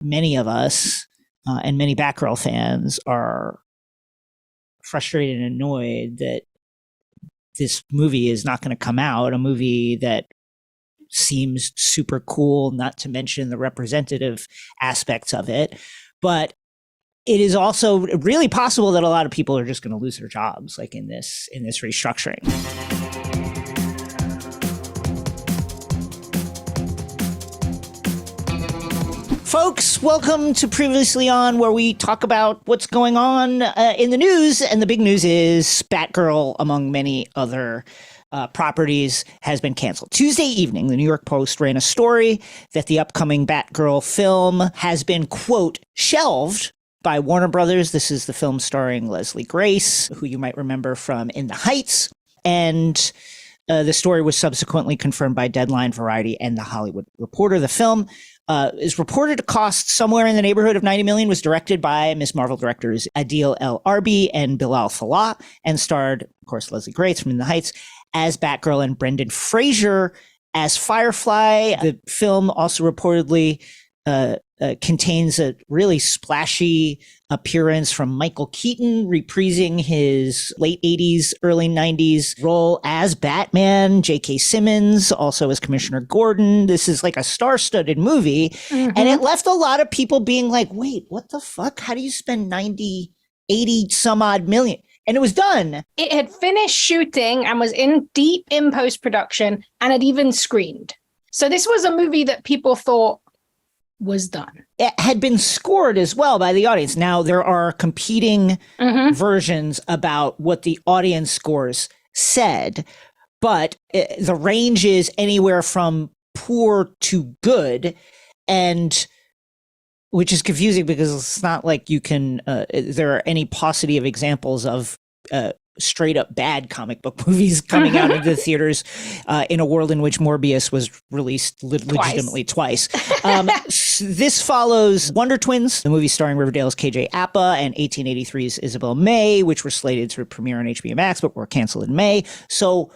many of us and many Batgirl fans are frustrated and annoyed that this movie is not going to come out, a movie that seems super cool, not to mention the representative aspects of it. But it is also really possible that a lot of people are just going to lose their jobs, like in this restructuring. Folks, welcome to Previously On, where we talk about what's going on in the news. And the big news is Batgirl, among many other properties, has been canceled. Tuesday evening, the New York Post ran a story that the upcoming Batgirl film has been, quote, shelved by Warner Brothers. This is the film starring Leslie Grace, who you might remember from In the Heights. And the story was subsequently confirmed by Deadline, Variety, and The Hollywood Reporter. The film is reported to cost somewhere in the neighborhood of $90 million, was directed by Ms. Marvel directors Adil El Arbi and Bilal Fallah, and starred, of course, Leslie Grace from In the Heights as Batgirl and Brendan Fraser as Firefly. The film also reportedly contains a really splashy appearance from Michael Keaton, reprising his late 80s, early 90s role as Batman. J.K. Simmons also as Commissioner Gordon. This is like a star-studded movie. Mm-hmm. And it left a lot of people being like, wait, what the fuck? How do you spend 90, 80 some odd million? And it was done. It had finished shooting and was deep in post-production and had even screened. So this was a movie that people thought was done. It had been scored as well by the audience. Now, there are competing versions about what the audience scores said, but the range is anywhere from poor to good, and which is confusing because it's not like you can, there are any paucity of examples of straight up bad comic book movies coming out into the theaters in a world in which Morbius was released legitimately twice. This follows Wonder Twins, the movie starring Riverdale's KJ Apa and 1883's Isabel May, which were slated to premiere on HBO Max but were canceled in May. So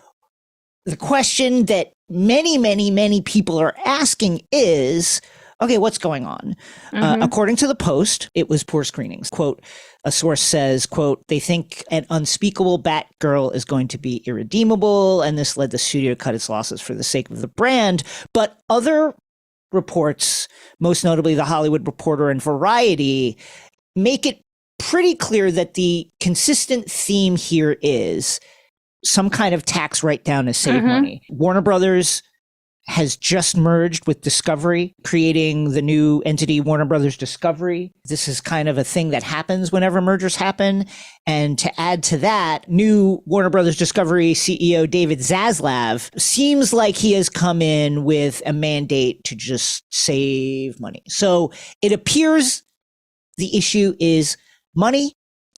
the question that many people are asking is, okay, what's going on? According to the Post, it was poor screenings. Quote, a source says, quote, they think an unspeakable Batgirl is going to be irredeemable, and this led the studio to cut its losses for the sake of the brand. But other reports, most notably The Hollywood Reporter and Variety, make it pretty clear that the consistent theme here is some kind of tax write-down to save money. Warner Brothers has just merged with Discovery, creating the new entity Warner Brothers Discovery. This is kind of a thing that happens whenever mergers happen. And to add to that, new Warner Brothers Discovery CEO David Zaslav seems like he has come in with a mandate to just save money. So it appears the issue is money.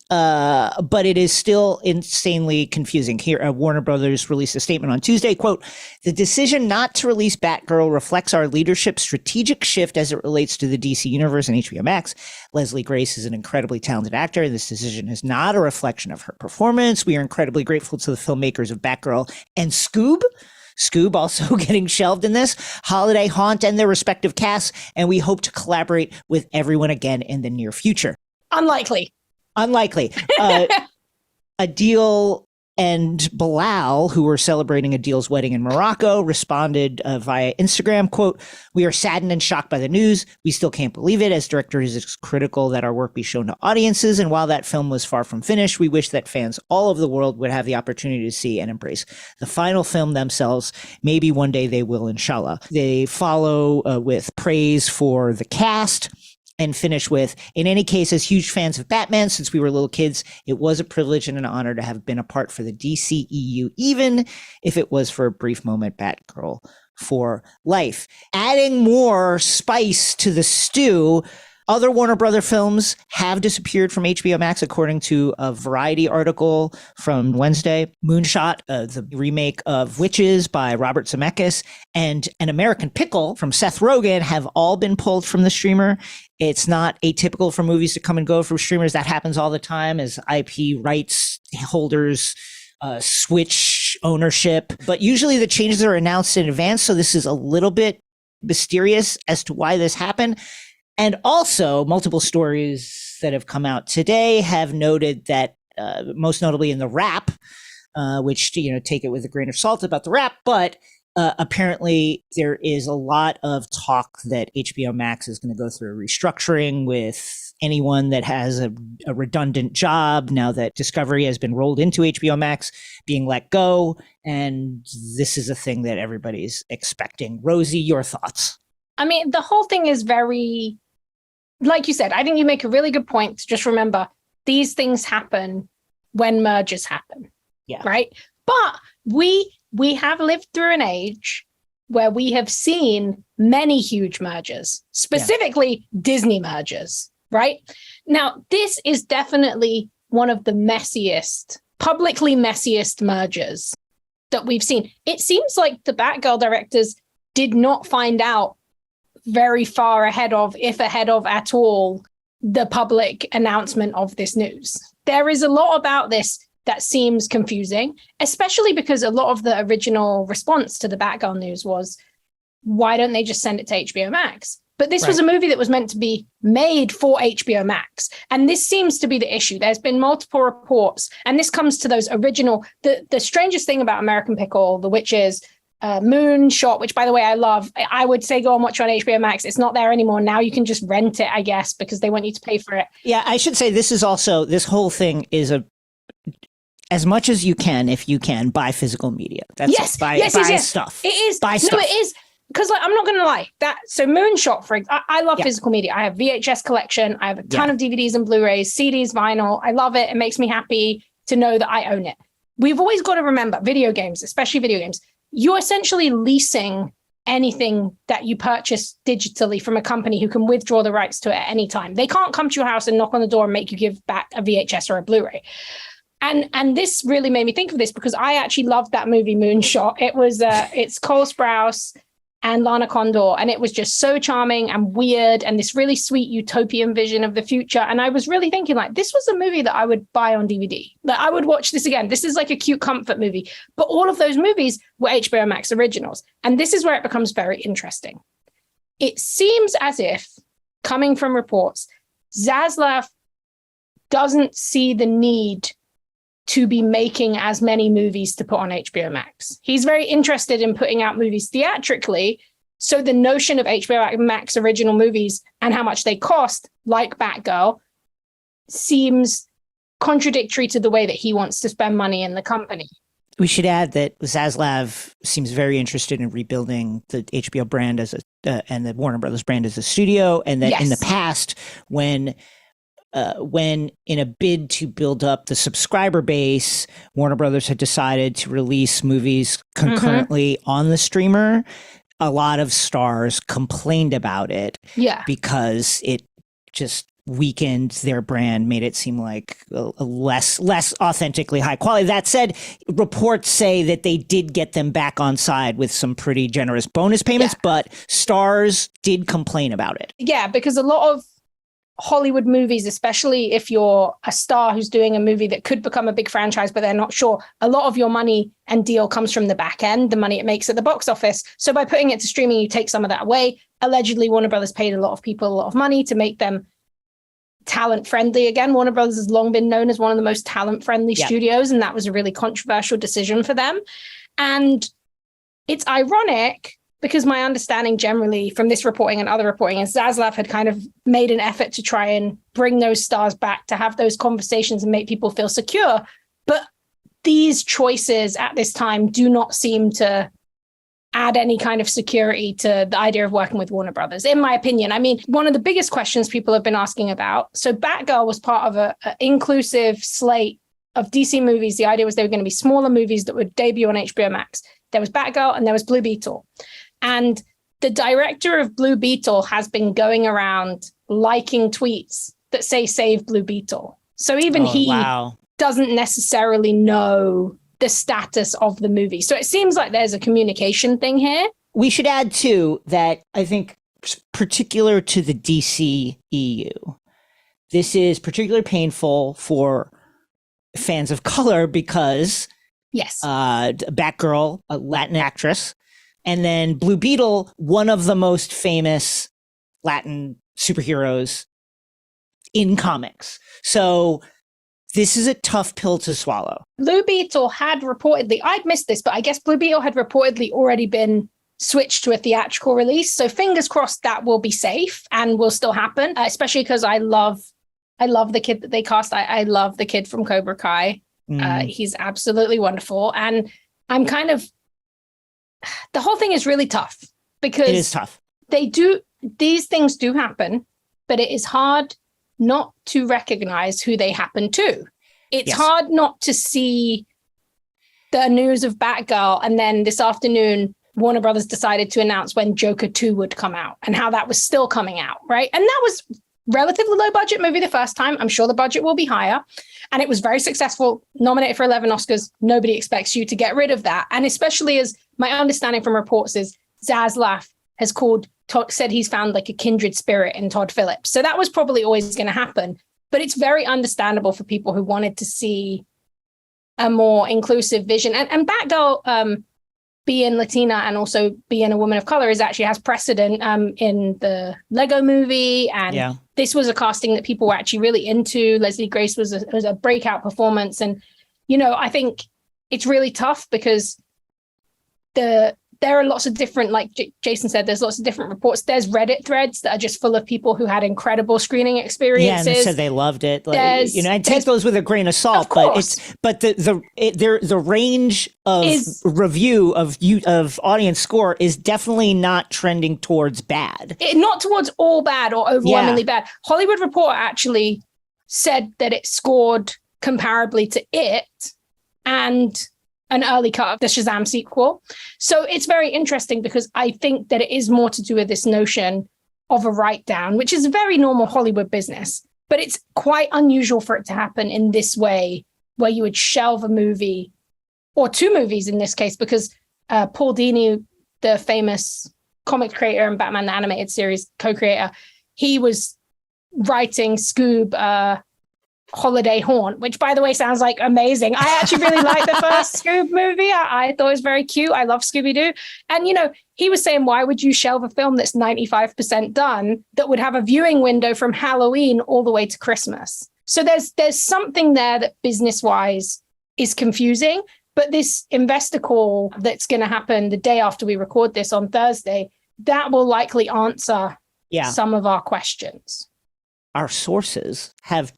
But it is still insanely confusing. Here, Warner Brothers released a statement on Tuesday, quote, the decision not to release Batgirl reflects our leadership's strategic shift as it relates to the DC Universe and HBO Max. Leslie Grace is an incredibly talented actor. This decision is not a reflection of her performance. We are incredibly grateful to the filmmakers of Batgirl and Scoob also getting shelved in this, Holiday Haunt and their respective casts, and we hope to collaborate with everyone again in the near future. Unlikely. Adil and Bilal, who were celebrating Adil's wedding in Morocco, responded via Instagram, quote, we are saddened and shocked by the news. We still can't believe it. As directors, it's critical that our work be shown to audiences. And while that film was far from finished, we wish that fans all over the world would have the opportunity to see and embrace the final film themselves. Maybe one day they will, inshallah. They follow with praise for the cast, and finish with, in any case, as huge fans of Batman since we were little kids, it was a privilege and an honor to have been a part for the DCEU, even if it was for a brief moment. Batgirl for life. Adding more spice to the stew, other Warner Brother films have disappeared from HBO Max, according to a Variety article from Wednesday. Moonshot, the remake of Witches by Robert Zemeckis, and An American Pickle from Seth Rogen have all been pulled from the streamer. It's not atypical for movies to come and go from streamers. That happens all the time as IP rights holders switch ownership. But usually the changes are announced in advance, so this is a little bit mysterious as to why this happened. And also, multiple stories that have come out today have noted that, most notably in the Wrap, which, take it with a grain of salt about the Wrap, but apparently there is a lot of talk that HBO Max is going to go through a restructuring with anyone that has a redundant job now that Discovery has been rolled into HBO Max being let go. And this is a thing that everybody's expecting. Rosie, your thoughts? I mean, the whole thing is very, like you said, I think you make a really good point to just remember these things happen when mergers happen. Yeah. Right. But we have lived through an age where we have seen many huge mergers, specifically Disney mergers. Right now, this is definitely one of the publicly messiest mergers that we've seen. It seems like the Batgirl directors did not find out very far ahead of, if ahead of at all, the public announcement of this news. There is a lot about this that seems confusing, especially because a lot of the original response to the Batgirl news was, why don't they just send it to HBO Max? But this was a movie that was meant to be made for HBO Max. And this seems to be the issue. There's been multiple reports, and this comes to those original, the strangest thing about American Pickle, which is Moonshot, which, by the way, I love. I would say go and watch it on HBO Max. It's not there anymore. Now you can just rent it, I guess, because they want you to pay for it. Yeah, I should say this whole thing is as much as you can, if you can, buy physical media. That's buy stuff. It is. Buy stuff. No, it is. Because I'm not going to lie, so Moonshot, for example, I love physical media. I have VHS collection. I have a ton of DVDs and Blu-rays, CDs, vinyl. I love it. It makes me happy to know that I own it. We've always got to remember video games, especially video games. You're essentially leasing anything that you purchase digitally from a company who can withdraw the rights to it at any time. They can't come to your house and knock on the door and make you give back a VHS or a Blu-ray. And this really made me think of this because I actually loved that movie Moonshot. It was it's Cole Sprouse and Lana Condor, and it was just so charming and weird and this really sweet utopian vision of the future. And I was really thinking, like, this was a movie that I would buy on DVD. Like, I would watch this again. This is like a cute comfort movie. But all of those movies were HBO Max originals. And this is where it becomes very interesting. It seems as if, coming from reports, Zaslav doesn't see the need to be making as many movies to put on HBO Max. He's very interested in putting out movies theatrically. So the notion of HBO Max original movies and how much they cost, like Batgirl, seems contradictory to the way that he wants to spend money in the company. We should add that Zaslav seems very interested in rebuilding the HBO brand as and the Warner Brothers brand as a studio, and that in the past, when in a bid to build up the subscriber base, Warner Brothers had decided to release movies concurrently on the streamer. A lot of stars complained about it because it just weakened their brand, made it seem like a less authentically high quality. That said, reports say that they did get them back on side with some pretty generous bonus payments, but stars did complain about it. Yeah, because a lot of Hollywood movies, especially if you're a star who's doing a movie that could become a big franchise, but they're not sure, a lot of your money and deal comes from the back end, the money it makes at the box office. So by putting it to streaming, you take some of that away. Allegedly, Warner Brothers paid a lot of people a lot of money to make them talent friendly again. Warner Brothers has long been known as one of the most talent friendly studios, and that was a really controversial decision for them. And it's ironic because my understanding generally from this reporting and other reporting is Zaslav had kind of made an effort to try and bring those stars back to have those conversations and make people feel secure. But these choices at this time do not seem to add any kind of security to the idea of working with Warner Brothers, in my opinion. I mean, one of the biggest questions people have been asking about, so Batgirl was part of an inclusive slate of DC movies. The idea was they were going to be smaller movies that would debut on HBO Max. There was Batgirl and there was Blue Beetle. And the director of Blue Beetle has been going around liking tweets that say save Blue Beetle. So even he doesn't necessarily know the status of the movie. So it seems like there's a communication thing here. We should add, too, that I think particular to the DCEU, this is particularly painful for fans of color because Batgirl, a Latin actress, and then Blue Beetle, one of the most famous Latin superheroes in comics. So this is a tough pill to swallow. Blue Beetle had reportedly, I'd missed this, but I guess Blue Beetle had reportedly already been switched to a theatrical release. So fingers crossed that will be safe and will still happen, especially because I love the kid that they cast. I love the kid from Cobra Kai. He's absolutely wonderful. And I'm kind of, the whole thing is really tough because it is tough. These things do happen, but it is hard not to recognize who they happen to. It's hard not to see the news of Batgirl and then this afternoon Warner Brothers decided to announce when Joker 2 would come out and how that was still coming out, right? And that was relatively low budget movie the first time. I'm sure the budget will be higher. And it was very successful, nominated for 11 Oscars. Nobody expects you to get rid of that. And especially as my understanding from reports is Zaslav has said he's found like a kindred spirit in Todd Phillips. So that was probably always going to happen. But it's very understandable for people who wanted to see a more inclusive vision. And Batgirl, being Latina and also being a woman of color has precedent in the Lego movie. And this was a casting that people were actually really into. Leslie Grace was a breakout performance. And, I think it's really tough because there are lots of different, like Jason said, there's lots of different reports. There's Reddit threads that are just full of people who had incredible screening experiences. Yeah, and they said they loved it. Like, I take those with a grain of salt, but the range of review of audience score is definitely not trending towards bad. Not towards all bad or overwhelmingly bad. Hollywood Reporter actually said that it scored comparably to It and an early cut of the Shazam sequel. So it's very interesting because I think that it is more to do with this notion of a write-down, which is very normal Hollywood business. But it's quite unusual for it to happen in this way, where you would shelve a movie, or two movies in this case, because Paul Dini, the famous comic creator and Batman the Animated Series co-creator, he was writing Scoob Holiday Haunt, which by the way sounds like amazing. I actually really like the first Scoob movie. I thought it was very cute. I love Scooby-Doo. And he was saying, why would you shelve a film that's 95% done that would have a viewing window from Halloween all the way to Christmas? So there's something there that business-wise is confusing. But this investor call that's going to happen the day after we record this on Thursday, that will likely answer some of our questions. Our sources have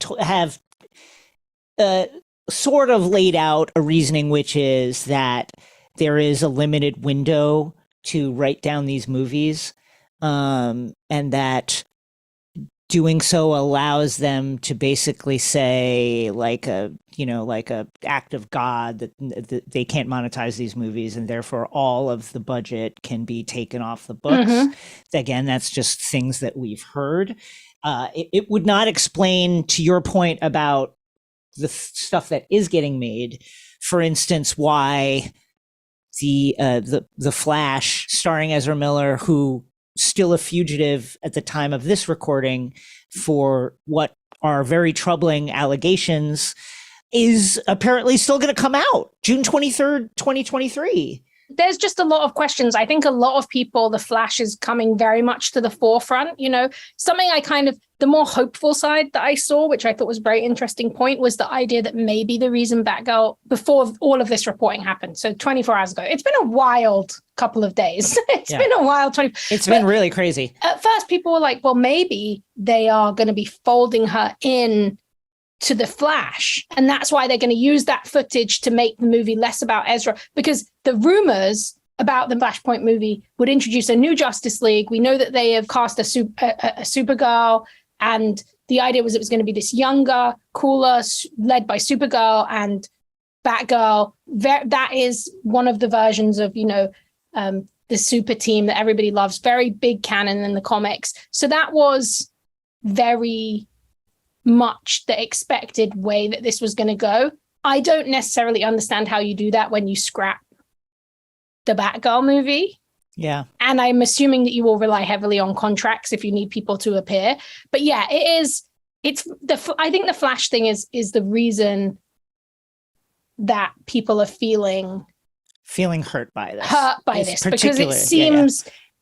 sort of laid out a reasoning, which is that there is a limited window to write down these movies, and that doing so allows them to basically say like a act of God that they can't monetize these movies, and therefore all of the budget can be taken off the books. Again, that's just things that we've heard. It would not explain, to your point about the stuff that is getting made, for instance, why the Flash starring Ezra Miller, who still a fugitive at the time of this recording for what are very troubling allegations, is apparently still going to come out June 23rd, 2023. There's just a lot of questions. I think a lot of people, the Flash is coming very much to the forefront. Something the more hopeful side that I saw, which I thought was a very interesting point, was the idea that maybe the reason Batgirl, before all of this reporting happened, so 24 hours ago, it's been a wild couple of days. It's been a wild 20. It's been really crazy. At first, people were like, well, maybe they are going to be folding her in to the Flash. And that's why they're going to use that footage to make the movie less about Ezra, because the rumors about the Flashpoint movie would introduce a new Justice League. We know that they have cast a Supergirl, and the idea was it was going to be this younger, cooler, led by Supergirl and Batgirl. That is one of the versions of, the super team that everybody loves, very big canon in the comics. So that was very much the expected way that this was going to go. I don't necessarily understand how you do that when you scrap the Batgirl movie. Yeah. And I'm assuming that you will rely heavily on contracts if you need people to appear. But yeah, I think the Flash thing is the reason that people are feeling hurt by this. Because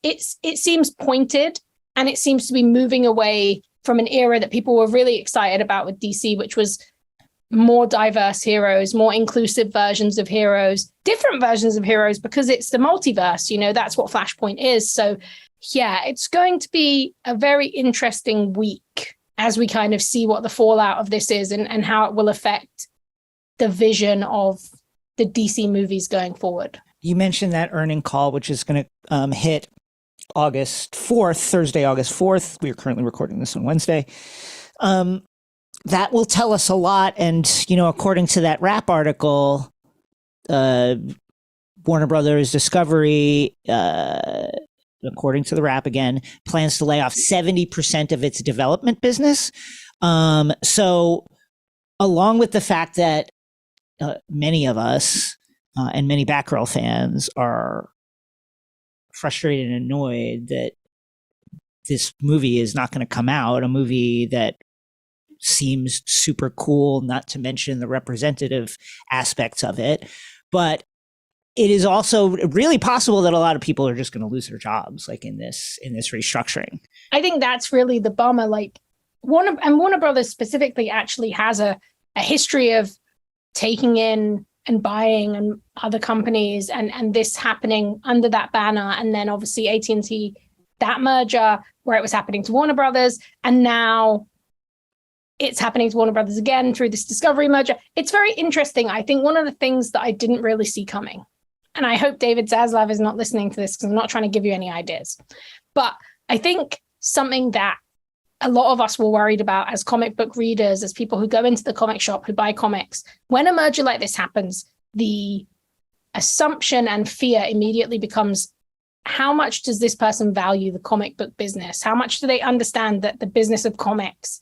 it seems pointed, And it seems to be moving away from an era that people were really excited about with DC, which was more diverse heroes, more inclusive versions of heroes, different versions of heroes, because it's the multiverse, you know, that's what Flashpoint is. So yeah, it's going to be a very interesting week as we kind of see what the fallout of this is and how it will affect the vision of the DC movies going forward. You mentioned that earning call, which is going to hit August 4th, Thursday, August 4th. We are currently recording this on Wednesday. That will tell us a lot. And, you know, according to that Wrap article, Warner Brothers Discovery, according to the Wrap again, plans to lay off 70% of its development business. So along with the fact that many of us and many Batgirl fans are frustrated and annoyed that this movie is not going to come out, a movie that seems super cool, not to mention the representative aspects of it. But it is also really possible that a lot of people are just going to lose their jobs, like in this restructuring. I think that's really the bummer. Like Warner Brothers specifically actually has a history of taking in and buying and other companies and this happening under that banner. And then obviously AT&T, that merger where it was happening to Warner Brothers. And now it's happening to Warner Brothers again through this Discovery merger. It's very interesting. I think one of the things that I didn't really see coming, and I hope David Zaslav is not listening to this because I'm not trying to give you any ideas, but I think something that a lot of us were worried about as comic book readers, as people who go into the comic shop, who buy comics, when a merger like this happens, the assumption and fear immediately becomes, how much does this person value the comic book business? How much do they understand that the business of comics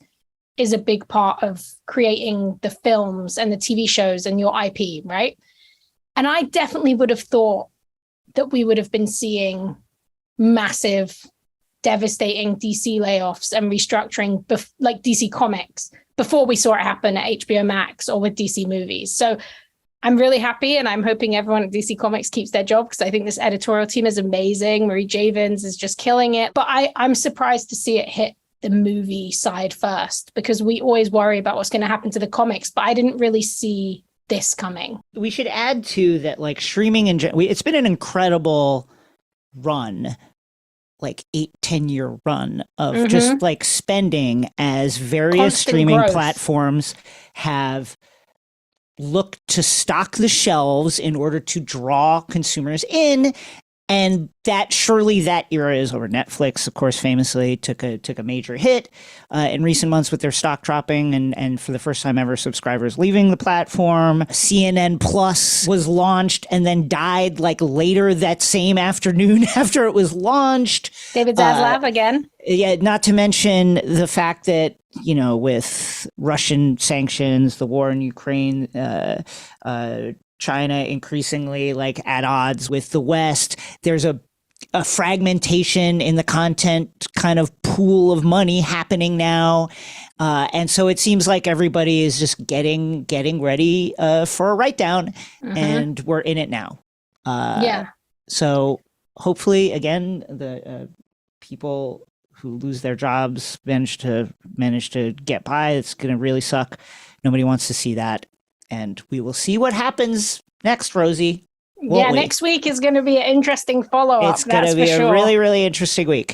is a big part of creating the films and the TV shows and your IP, right? And I definitely would have thought that we would have been seeing massive, devastating DC layoffs and restructuring, like DC Comics, before we saw it happen at HBO Max or with DC movies. So I'm really happy, and I'm hoping everyone at DC Comics keeps their job because I think this editorial team is amazing. Marie Javins is just killing it. But I'm surprised to see it hit the movie side first, because we always worry about what's going to happen to the comics, but I didn't really see this coming. We should add to that, like streaming it's been an incredible run, like 8-10 year run of just like spending as various Constant streaming growth. platforms have looked to stock the shelves in order to draw consumers in. And surely that era is over. Netflix, of course, famously took a major hit in recent months with their stock dropping and for the first time ever, subscribers leaving the platform. CNN Plus was launched and then died like later that same afternoon after it was launched. David Zaslav again. Yeah, not to mention the fact that, you know, with Russian sanctions, the war in Ukraine, China increasingly like at odds with the West, there's a fragmentation in the content kind of pool of money happening now. And so it seems like everybody is just getting ready for a write down, and we're in it now. Yeah. So hopefully, again, the people who lose their jobs manage to get by. It's going to really suck. Nobody wants to see that. And we will see what happens next, Rosie. Yeah, next week is going to be an interesting follow-up. It's going to be a really, really interesting week.